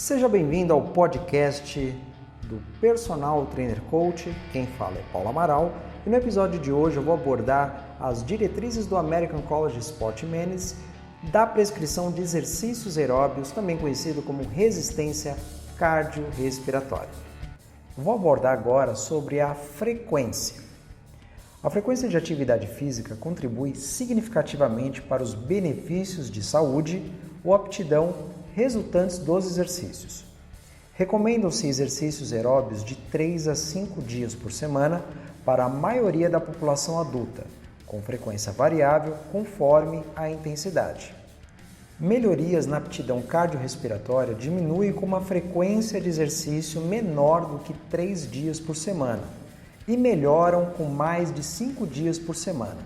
Seja bem-vindo ao podcast do Personal Trainer Coach. Quem fala é Paulo Amaral e no episódio de hoje eu vou abordar as diretrizes do American College of Sport Medicine da prescrição de exercícios aeróbios, também conhecido como resistência cardiorrespiratória. Vou abordar agora sobre a frequência. A frequência de atividade física contribui significativamente para os benefícios de saúde ou aptidão resultantes dos exercícios. Recomendam-se exercícios aeróbios de 3 a 5 dias por semana para a maioria da população adulta, com frequência variável conforme a intensidade. Melhorias na aptidão cardiorrespiratória diminuem com uma frequência de exercício menor do que 3 dias por semana e melhoram com mais de 5 dias por semana.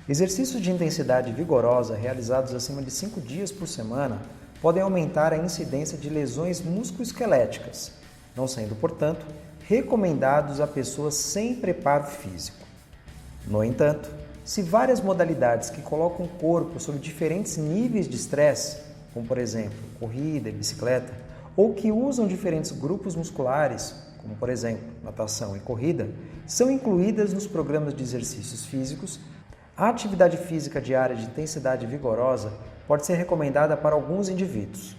Exercícios de intensidade vigorosa realizados acima de 5 dias por semana podem aumentar a incidência de lesões musculoesqueléticas, não sendo, portanto, recomendados a pessoas sem preparo físico. No entanto, se várias modalidades que colocam o corpo sob diferentes níveis de estresse, como por exemplo corrida e bicicleta, ou que usam diferentes grupos musculares, como por exemplo natação e corrida, são incluídas nos programas de exercícios físicos, a atividade física diária de intensidade vigorosa pode ser recomendada para alguns indivíduos.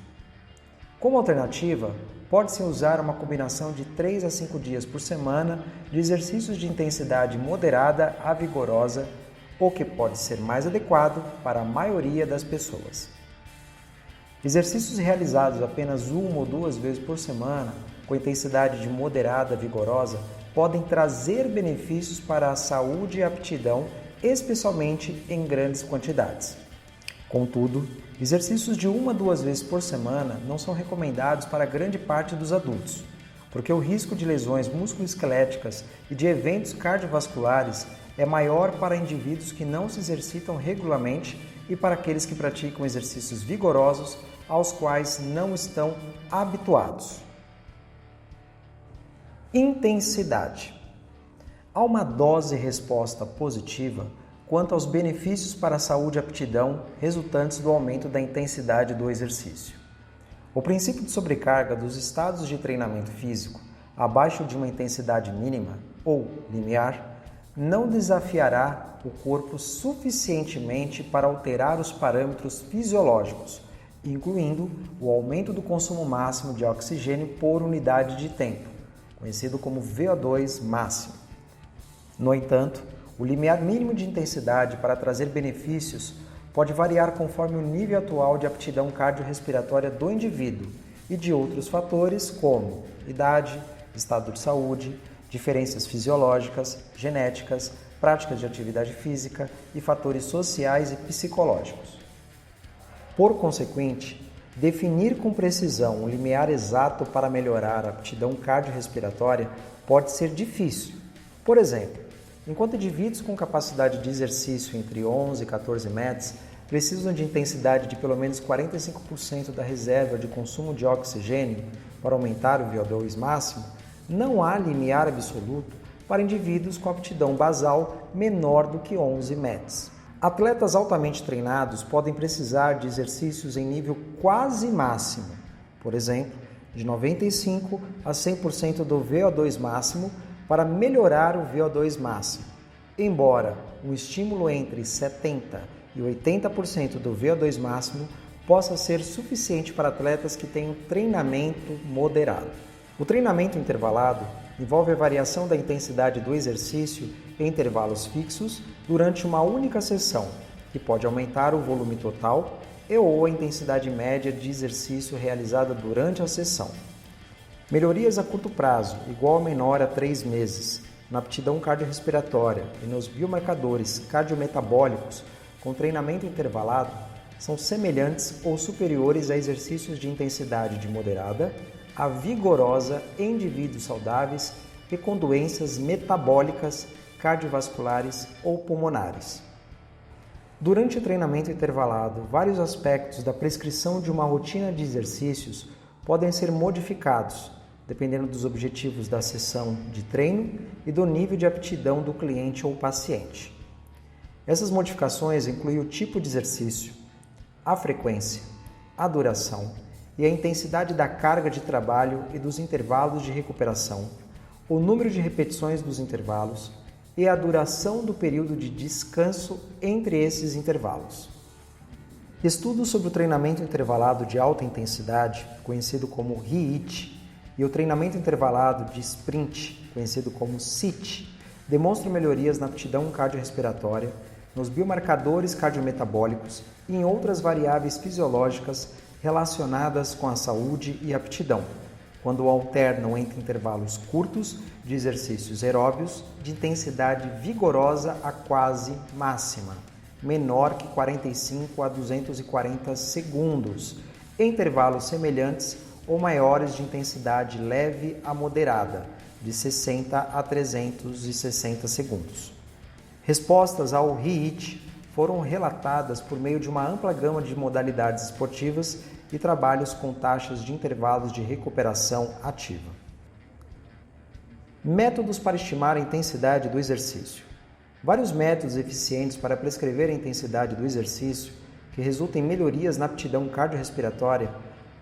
Como alternativa, pode-se usar uma combinação de 3 a 5 dias por semana de exercícios de intensidade moderada a vigorosa, o que pode ser mais adequado para a maioria das pessoas. Exercícios realizados apenas 1 ou 2 vezes por semana, com intensidade de moderada a vigorosa, podem trazer benefícios para a saúde e aptidão, especialmente em grandes quantidades. Contudo, exercícios de 1 a 2 vezes por semana não são recomendados para grande parte dos adultos, porque o risco de lesões musculoesqueléticas e de eventos cardiovasculares é maior para indivíduos que não se exercitam regularmente e para aqueles que praticam exercícios vigorosos aos quais não estão habituados. Intensidade. Há uma dose-resposta positiva quanto aos benefícios para a saúde e aptidão resultantes do aumento da intensidade do exercício. O princípio de sobrecarga dos estados de treinamento físico abaixo de uma intensidade mínima ou limiar não desafiará o corpo suficientemente para alterar os parâmetros fisiológicos, incluindo o aumento do consumo máximo de oxigênio por unidade de tempo, conhecido como VO2 máximo. No entanto, o limiar mínimo de intensidade para trazer benefícios pode variar conforme o nível atual de aptidão cardiorrespiratória do indivíduo e de outros fatores como idade, estado de saúde, diferenças fisiológicas, genéticas, práticas de atividade física e fatores sociais e psicológicos. Por consequente, definir com precisão o limiar exato para melhorar a aptidão cardiorrespiratória pode ser difícil. Por exemplo, enquanto indivíduos com capacidade de exercício entre 11 e 14 metros precisam de intensidade de pelo menos 45% da reserva de consumo de oxigênio para aumentar o VO2 máximo, não há limiar absoluto para indivíduos com aptidão basal menor do que 11 metros. Atletas altamente treinados podem precisar de exercícios em nível quase máximo, por exemplo, de 95% a 100% do VO2 máximo para melhorar o VO2 máximo, embora um estímulo entre 70% e 80% do VO2 máximo possa ser suficiente para atletas que têm um treinamento moderado. O treinamento intervalado envolve a variação da intensidade do exercício em intervalos fixos durante uma única sessão, que pode aumentar o volume total ou a intensidade média de exercício realizada durante a sessão. Melhorias a curto prazo, igual ou menor a 3 meses, na aptidão cardiorrespiratória e nos biomarcadores cardiometabólicos com treinamento intervalado são semelhantes ou superiores a exercícios de intensidade de moderada a vigorosa em indivíduos saudáveis e com doenças metabólicas, cardiovasculares ou pulmonares. Durante o treinamento intervalado, vários aspectos da prescrição de uma rotina de exercícios podem ser modificados, dependendo dos objetivos da sessão de treino e do nível de aptidão do cliente ou paciente. Essas modificações incluem o tipo de exercício, a frequência, a duração e a intensidade da carga de trabalho e dos intervalos de recuperação, o número de repetições dos intervalos e a duração do período de descanso entre esses intervalos. Estudos sobre o treinamento intervalado de alta intensidade, conhecido como HIIT, e o treinamento intervalado de sprint, conhecido como SIT, demonstram melhorias na aptidão cardiorrespiratória, nos biomarcadores cardiometabólicos e em outras variáveis fisiológicas relacionadas com a saúde e aptidão, quando alternam entre intervalos curtos de exercícios aeróbios de intensidade vigorosa a quase máxima, menor que 45 a 240 segundos, em intervalos semelhantes ou maiores de intensidade leve a moderada, de 60 a 360 segundos. Respostas ao HIIT foram relatadas por meio de uma ampla gama de modalidades esportivas e trabalhos com taxas de intervalos de recuperação ativa. Métodos para estimar a intensidade do exercício. Vários métodos eficientes para prescrever a intensidade do exercício, que resultam em melhorias na aptidão cardiorrespiratória,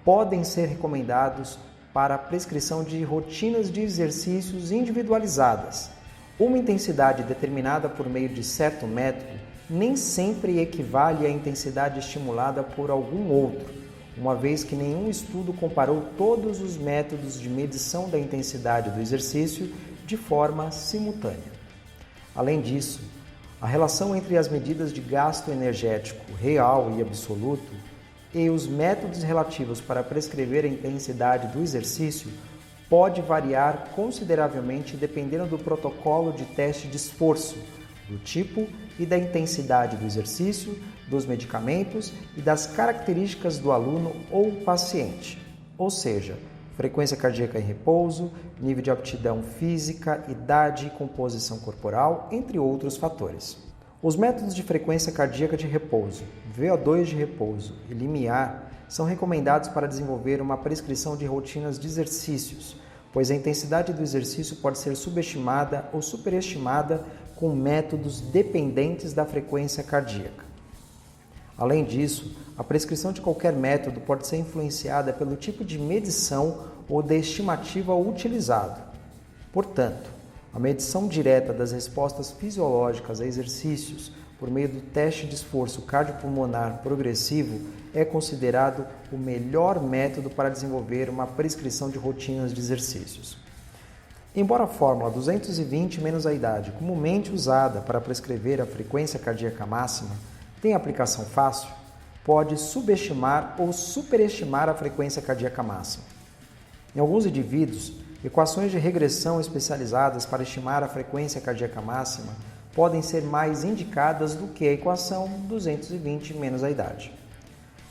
podem ser recomendados para a prescrição de rotinas de exercícios individualizadas. Uma intensidade determinada por meio de certo método nem sempre equivale à intensidade estimulada por algum outro, uma vez que nenhum estudo comparou todos os métodos de medição da intensidade do exercício de forma simultânea. Além disso, a relação entre as medidas de gasto energético real e absoluto e os métodos relativos para prescrever a intensidade do exercício pode variar consideravelmente dependendo do protocolo de teste de esforço, do tipo e da intensidade do exercício, dos medicamentos e das características do aluno ou paciente, ou seja, frequência cardíaca em repouso, nível de aptidão física, idade e composição corporal, entre outros fatores. Os métodos de frequência cardíaca de repouso, VO2 de repouso e limiar são recomendados para desenvolver uma prescrição de rotinas de exercícios, pois a intensidade do exercício pode ser subestimada ou superestimada com métodos dependentes da frequência cardíaca. Além disso, a prescrição de qualquer método pode ser influenciada pelo tipo de medição ou de estimativa utilizado. Portanto, a medição direta das respostas fisiológicas a exercícios por meio do teste de esforço cardiopulmonar progressivo é considerado o melhor método para desenvolver uma prescrição de rotinas de exercícios. Embora a fórmula 220 menos a idade, comumente usada para prescrever a frequência cardíaca máxima, tenha aplicação fácil, pode subestimar ou superestimar a frequência cardíaca máxima. Em alguns indivíduos, equações de regressão especializadas para estimar a frequência cardíaca máxima podem ser mais indicadas do que a equação 220 menos a idade.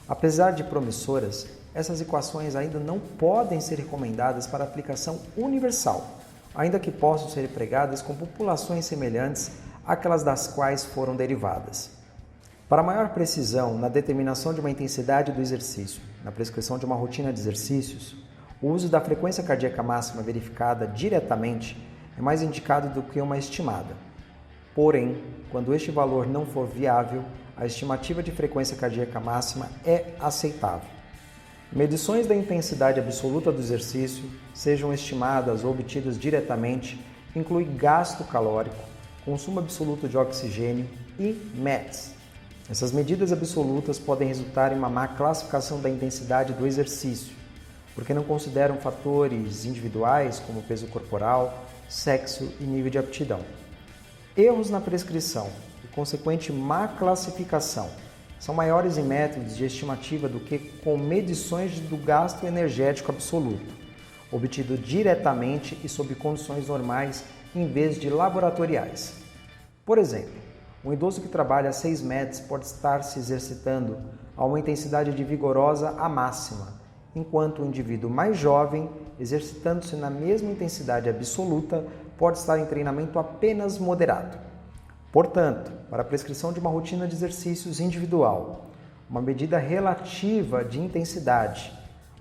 Apesar de promissoras, essas equações ainda não podem ser recomendadas para aplicação universal, ainda que possam ser empregadas com populações semelhantes àquelas das quais foram derivadas. Para maior precisão na determinação de uma intensidade do exercício, na prescrição de uma rotina de exercícios, o uso da frequência cardíaca máxima verificada diretamente é mais indicado do que uma estimada. Porém, quando este valor não for viável, a estimativa de frequência cardíaca máxima é aceitável. Medições da intensidade absoluta do exercício, sejam estimadas ou obtidas diretamente, inclui gasto calórico, consumo absoluto de oxigênio e METs. Essas medidas absolutas podem resultar em uma má classificação da intensidade do exercício, porque não consideram fatores individuais como peso corporal, sexo e nível de aptidão. Erros na prescrição e consequente má classificação são maiores em métodos de estimativa do que com medições do gasto energético absoluto, obtido diretamente e sob condições normais em vez de laboratoriais. Por exemplo, um idoso que trabalha 6 METs pode estar se exercitando a uma intensidade de vigorosa à máxima, enquanto o indivíduo mais jovem, exercitando-se na mesma intensidade absoluta, pode estar em treinamento apenas moderado. Portanto, para a prescrição de uma rotina de exercícios individual, uma medida relativa de intensidade,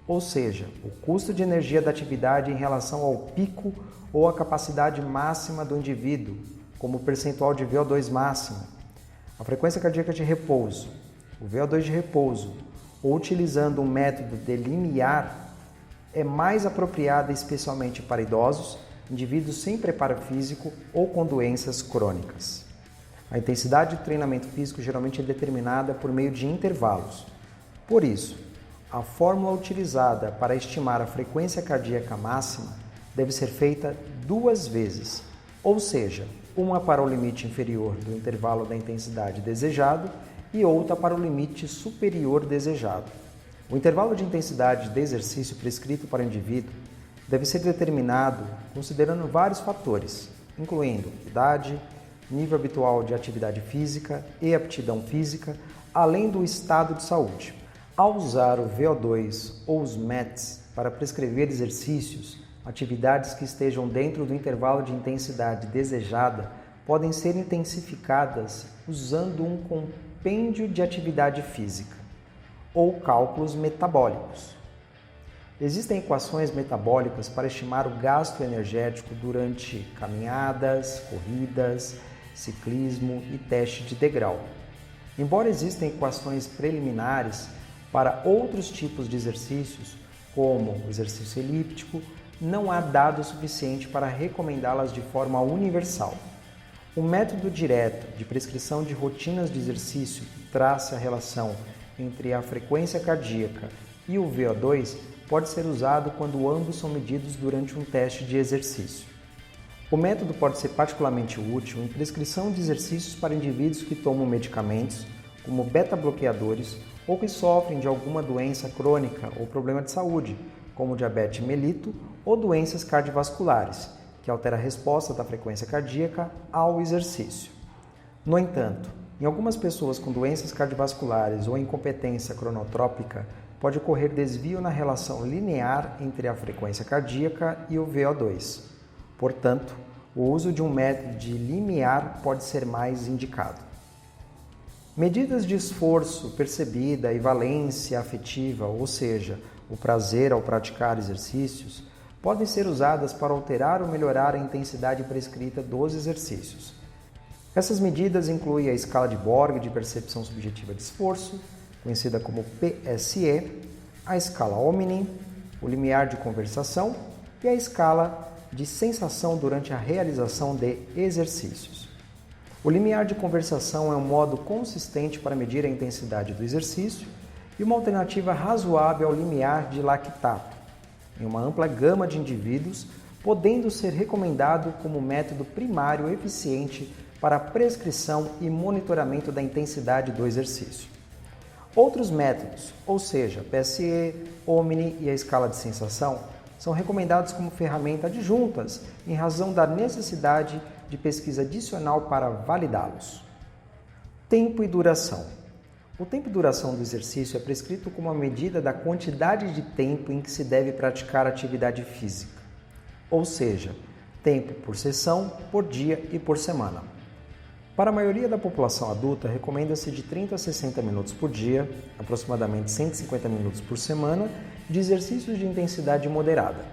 ou seja, o custo de energia da atividade em relação ao pico ou à capacidade máxima do indivíduo, como o percentual de VO2 máximo, a frequência cardíaca de repouso, o VO2 de repouso, ou utilizando um método de limiar, é mais apropriada especialmente para idosos, indivíduos sem preparo físico ou com doenças crônicas. A intensidade do treinamento físico geralmente é determinada por meio de intervalos. Por isso, a fórmula utilizada para estimar a frequência cardíaca máxima deve ser feita 2 vezes, ou seja, uma para o limite inferior do intervalo da intensidade desejado e outra para o limite superior desejado. O intervalo de intensidade de exercício prescrito para o indivíduo deve ser determinado considerando vários fatores, incluindo idade, nível habitual de atividade física e aptidão física, além do estado de saúde. Ao usar o VO2 ou os METs para prescrever exercícios, atividades que estejam dentro do intervalo de intensidade desejada podem ser intensificadas usando um compêndio de atividade física ou cálculos metabólicos. Existem equações metabólicas para estimar o gasto energético durante caminhadas, corridas, ciclismo e teste de degrau. Embora existam equações preliminares para outros tipos de exercícios, como o exercício elíptico, não há dado suficiente para recomendá-las de forma universal. O método direto de prescrição de rotinas de exercício que traça a relação entre a frequência cardíaca e o VO2 pode ser usado quando ambos são medidos durante um teste de exercício. O método pode ser particularmente útil em prescrição de exercícios para indivíduos que tomam medicamentos, como beta-bloqueadores, ou que sofrem de alguma doença crônica ou problema de saúde, como diabetes mellitus ou doenças cardiovasculares, que altera a resposta da frequência cardíaca ao exercício. No entanto, em algumas pessoas com doenças cardiovasculares ou incompetência cronotrópica, pode ocorrer desvio na relação linear entre a frequência cardíaca e o VO2. Portanto, o uso de um método de limiar pode ser mais indicado. Medidas de esforço percebida e valência afetiva, ou seja, o prazer ao praticar exercícios, podem ser usadas para alterar ou melhorar a intensidade prescrita dos exercícios. Essas medidas incluem a escala de Borg de percepção subjetiva de esforço, conhecida como PSE, a escala Omni, o limiar de conversação e a escala de sensação durante a realização de exercícios. O limiar de conversação é um modo consistente para medir a intensidade do exercício e uma alternativa razoável ao limiar de lactato, em uma ampla gama de indivíduos, podendo ser recomendado como método primário eficiente para a prescrição e monitoramento da intensidade do exercício. Outros métodos, ou seja, PSE, Omni e a escala de sensação, são recomendados como ferramenta adjuntas em razão da necessidade de pesquisa adicional para validá-los. Tempo e duração. O tempo e duração do exercício é prescrito como uma medida da quantidade de tempo em que se deve praticar atividade física, ou seja, tempo por sessão, por dia e por semana. Para a maioria da população adulta, recomenda-se de 30 a 60 minutos por dia, aproximadamente 150 minutos por semana, de exercícios de intensidade moderada.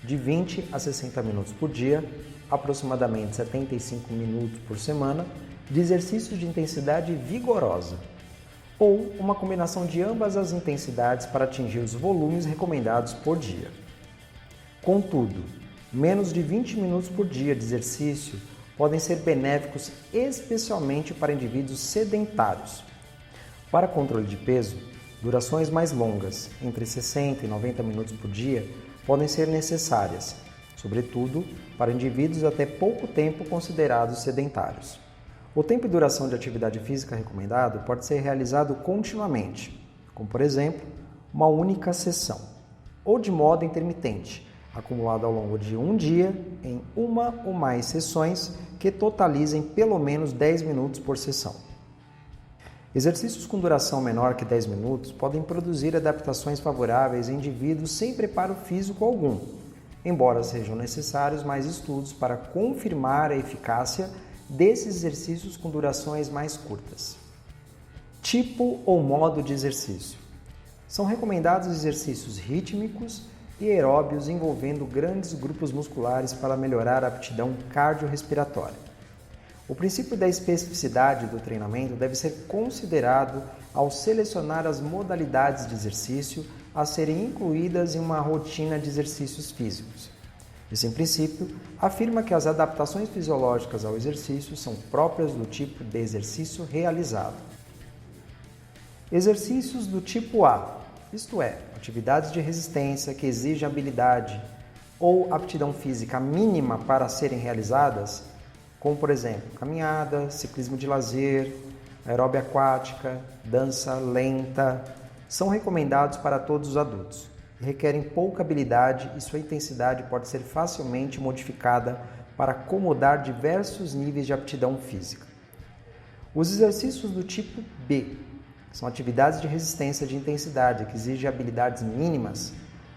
De 20 a 60 minutos por dia, aproximadamente 75 minutos por semana, de exercícios de intensidade vigorosa, ou uma combinação de ambas as intensidades para atingir os volumes recomendados por dia. Contudo, menos de 20 minutos por dia de exercício podem ser benéficos especialmente para indivíduos sedentários. Para controle de peso, durações mais longas, entre 60 e 90 minutos por dia, podem ser necessárias, sobretudo para indivíduos até pouco tempo considerados sedentários. O tempo e duração de atividade física recomendado pode ser realizado continuamente, como por exemplo, uma única sessão, ou de modo intermitente, acumulado ao longo de um dia em uma ou mais sessões que totalizem pelo menos 10 minutos por sessão. Exercícios com duração menor que 10 minutos podem produzir adaptações favoráveis em indivíduos sem preparo físico algum, embora sejam necessários mais estudos para confirmar a eficácia desses exercícios com durações mais curtas. Tipo ou modo de exercício. São recomendados exercícios rítmicos e aeróbios envolvendo grandes grupos musculares para melhorar a aptidão cardiorrespiratória. O princípio da especificidade do treinamento deve ser considerado ao selecionar as modalidades de exercício a serem incluídas em uma rotina de exercícios físicos. Esse princípio afirma que as adaptações fisiológicas ao exercício são próprias do tipo de exercício realizado. Exercícios do tipo A, isto é, atividades de resistência que exigem habilidade ou aptidão física mínima para serem realizadas, como por exemplo, caminhada, ciclismo de lazer, aeróbia aquática, dança lenta, são recomendados para todos os adultos. Requerem pouca habilidade e sua intensidade pode ser facilmente modificada para acomodar diversos níveis de aptidão física. Os exercícios do tipo B são atividades de resistência de intensidade que exigem habilidades mínimas,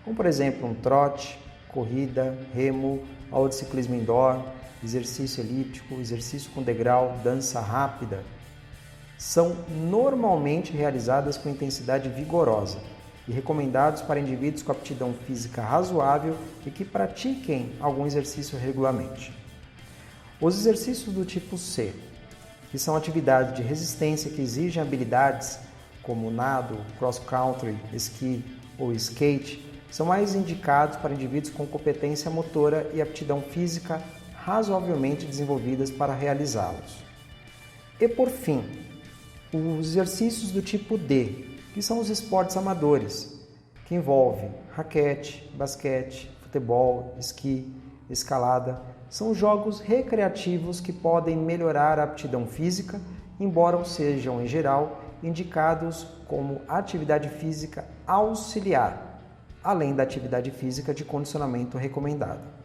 como por exemplo um trote, corrida, remo, aula de ciclismo indoor, exercício elíptico, exercício com degrau, dança rápida. São normalmente realizadas com intensidade vigorosa e recomendados para indivíduos com aptidão física razoável e que pratiquem algum exercício regularmente. Os exercícios do tipo C, que são atividades de resistência que exigem habilidades como nado, cross-country, esqui ou skate, são mais indicados para indivíduos com competência motora e aptidão física razoavelmente desenvolvidas para realizá-los. E por fim, os exercícios do tipo D, que são os esportes amadores, que envolvem raquete, basquete, futebol, esqui, escalada, são jogos recreativos que podem melhorar a aptidão física, embora sejam, em geral, indicados como atividade física auxiliar, além da atividade física de condicionamento recomendada.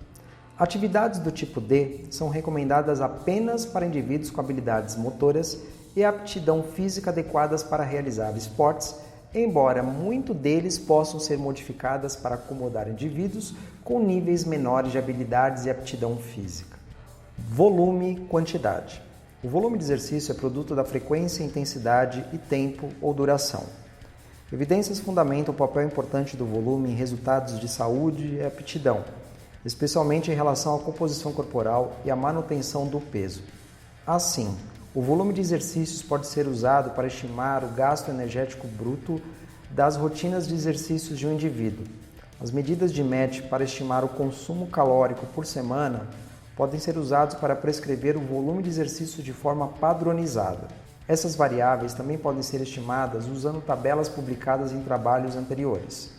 Atividades do tipo D são recomendadas apenas para indivíduos com habilidades motoras e aptidão física adequadas para realizar esportes, embora muitos deles possam ser modificadas para acomodar indivíduos com níveis menores de habilidades e aptidão física. Volume e quantidade. O volume de exercício é produto da frequência, intensidade e tempo ou duração. Evidências fundamentam o papel importante do volume em resultados de saúde e aptidão, especialmente em relação à composição corporal e à manutenção do peso. Assim, o volume de exercícios pode ser usado para estimar o gasto energético bruto das rotinas de exercícios de um indivíduo. As medidas de MET para estimar o consumo calórico por semana podem ser usados para prescrever o volume de exercício de forma padronizada. Essas variáveis também podem ser estimadas usando tabelas publicadas em trabalhos anteriores.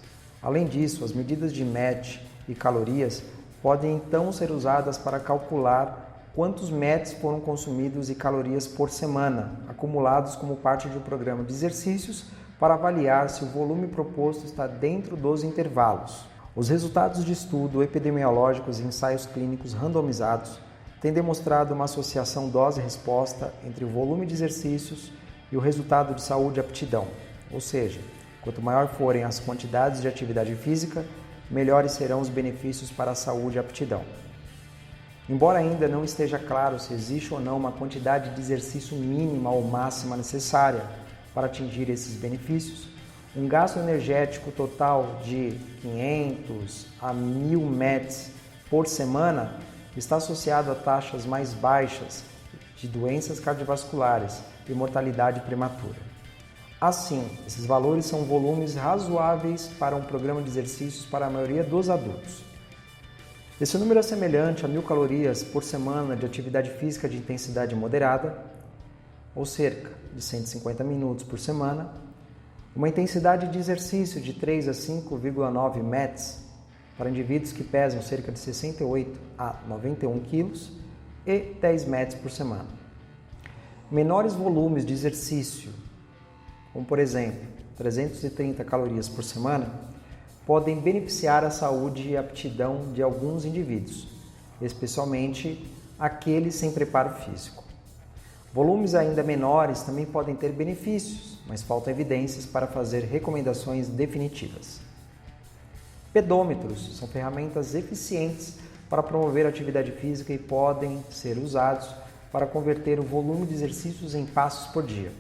Além disso, as medidas de MET e calorias podem então ser usadas para calcular quantos METs foram consumidos e calorias por semana, acumulados como parte de um programa de exercícios para avaliar se o volume proposto está dentro dos intervalos. Os resultados de estudo epidemiológicos e ensaios clínicos randomizados têm demonstrado uma associação dose-resposta entre o volume de exercícios e o resultado de saúde e aptidão, ou seja, quanto maior forem as quantidades de atividade física, melhores serão os benefícios para a saúde e aptidão. Embora ainda não esteja claro se existe ou não uma quantidade de exercício mínima ou máxima necessária para atingir esses benefícios, um gasto energético total de 500 a 1000 METs por semana está associado a taxas mais baixas de doenças cardiovasculares e mortalidade prematura. Assim, esses valores são volumes razoáveis para um programa de exercícios para a maioria dos adultos. Esse número é semelhante a 1000 calorias por semana de atividade física de intensidade moderada, ou cerca de 150 minutos por semana, uma intensidade de exercício de 3 a 5,9 METs para indivíduos que pesam cerca de 68 a 91 quilos e 10 METs por semana. Menores volumes de exercício, como por exemplo 330 calorias por semana, podem beneficiar a saúde e aptidão de alguns indivíduos, especialmente aqueles sem preparo físico. Volumes ainda menores também podem ter benefícios, mas faltam evidências para fazer recomendações definitivas. Pedômetros são ferramentas eficientes para promover a atividade física e podem ser usados para converter o volume de exercícios em passos por dia.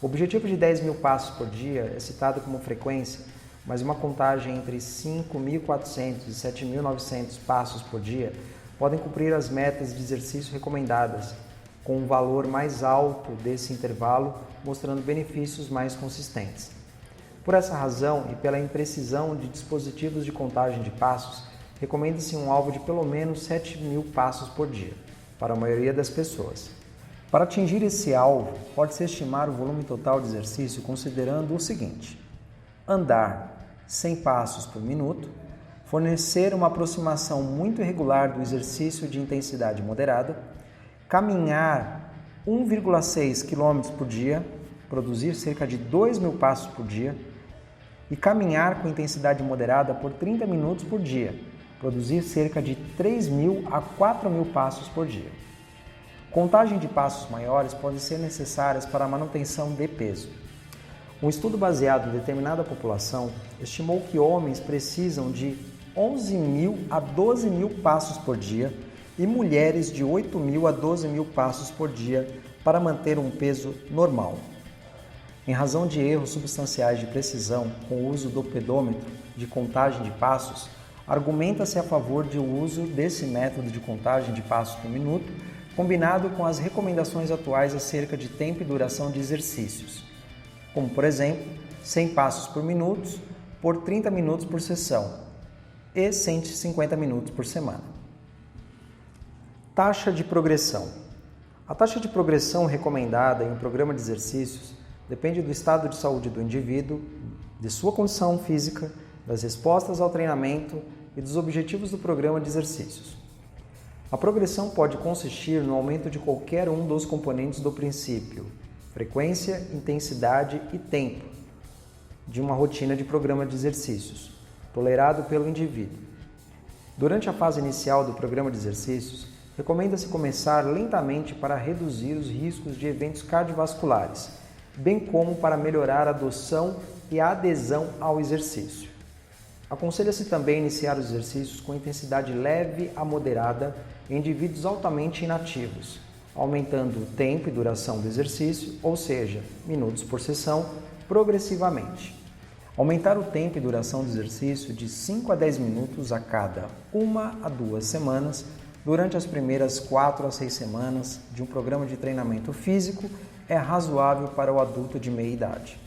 O objetivo de 10.000 passos por dia é citado como frequência, mas uma contagem entre 5.400 e 7.900 passos por dia podem cumprir as metas de exercício recomendadas, com um valor mais alto desse intervalo, mostrando benefícios mais consistentes. Por essa razão e pela imprecisão de dispositivos de contagem de passos, recomenda-se um alvo de pelo menos 7.000 passos por dia, para a maioria das pessoas. Para atingir esse alvo, pode-se estimar o volume total de exercício considerando o seguinte: andar 100 passos por minuto, fornecer uma aproximação muito irregular do exercício de intensidade moderada, caminhar 1,6 km por dia, produzir cerca de 2.000 passos por dia, e caminhar com intensidade moderada por 30 minutos por dia, produzir cerca de 3.000 a 4.000 passos por dia. Contagem de passos maiores podem ser necessárias para a manutenção de peso. Um estudo baseado em determinada população estimou que homens precisam de 11.000 a 12.000 passos por dia e mulheres de 8.000 a 12.000 passos por dia para manter um peso normal. Em razão de erros substanciais de precisão com o uso do pedômetro de contagem de passos, argumenta-se a favor do uso desse método de contagem de passos por minuto, combinado com as recomendações atuais acerca de tempo e duração de exercícios, como, por exemplo, 100 passos por minuto por 30 minutos por sessão e 150 minutos por semana. Taxa de progressão. A taxa de progressão recomendada em um programa de exercícios depende do estado de saúde do indivíduo, de sua condição física, das respostas ao treinamento e dos objetivos do programa de exercícios. A progressão pode consistir no aumento de qualquer um dos componentes do princípio, frequência, intensidade e tempo, de uma rotina de programa de exercícios, tolerado pelo indivíduo. Durante a fase inicial do programa de exercícios, recomenda-se começar lentamente para reduzir os riscos de eventos cardiovasculares, bem como para melhorar a adoção e a adesão ao exercício. Aconselha-se também iniciar os exercícios com intensidade leve a moderada em indivíduos altamente inativos, aumentando o tempo e duração do exercício, ou seja, minutos por sessão, progressivamente. Aumentar o tempo e duração do exercício de 5 a 10 minutos a cada 1 a 2 semanas, durante as primeiras 4 a 6 semanas de um programa de treinamento físico, é razoável para o adulto de meia idade.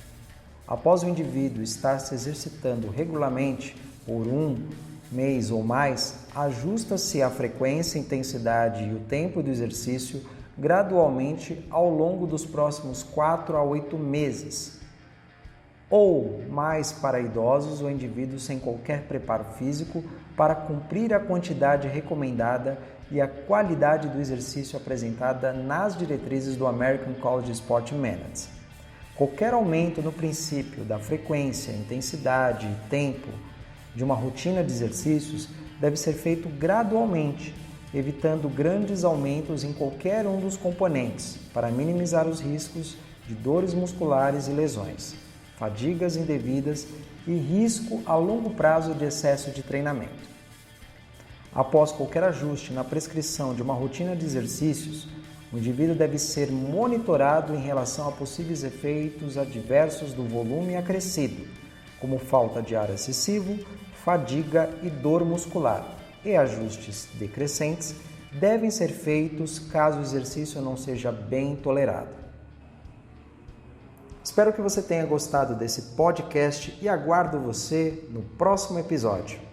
Após o indivíduo estar se exercitando regularmente por 1 mês ou mais, ajusta-se a frequência, intensidade e o tempo do exercício gradualmente ao longo dos próximos 4 a 8 meses. Ou mais para idosos ou indivíduos sem qualquer preparo físico para cumprir a quantidade recomendada e a qualidade do exercício apresentada nas diretrizes do American College of Sport Medicine. Qualquer aumento no princípio da frequência, intensidade e tempo de uma rotina de exercícios deve ser feito gradualmente, evitando grandes aumentos em qualquer um dos componentes, para minimizar os riscos de dores musculares e lesões, fadigas indevidas e risco a longo prazo de excesso de treinamento. Após qualquer ajuste na prescrição de uma rotina de exercícios, o indivíduo deve ser monitorado em relação a possíveis efeitos adversos do volume acrescido, como falta de ar excessivo, fadiga e dor muscular, e ajustes decrescentes devem ser feitos caso o exercício não seja bem tolerado. Espero que você tenha gostado desse podcast e aguardo você no próximo episódio.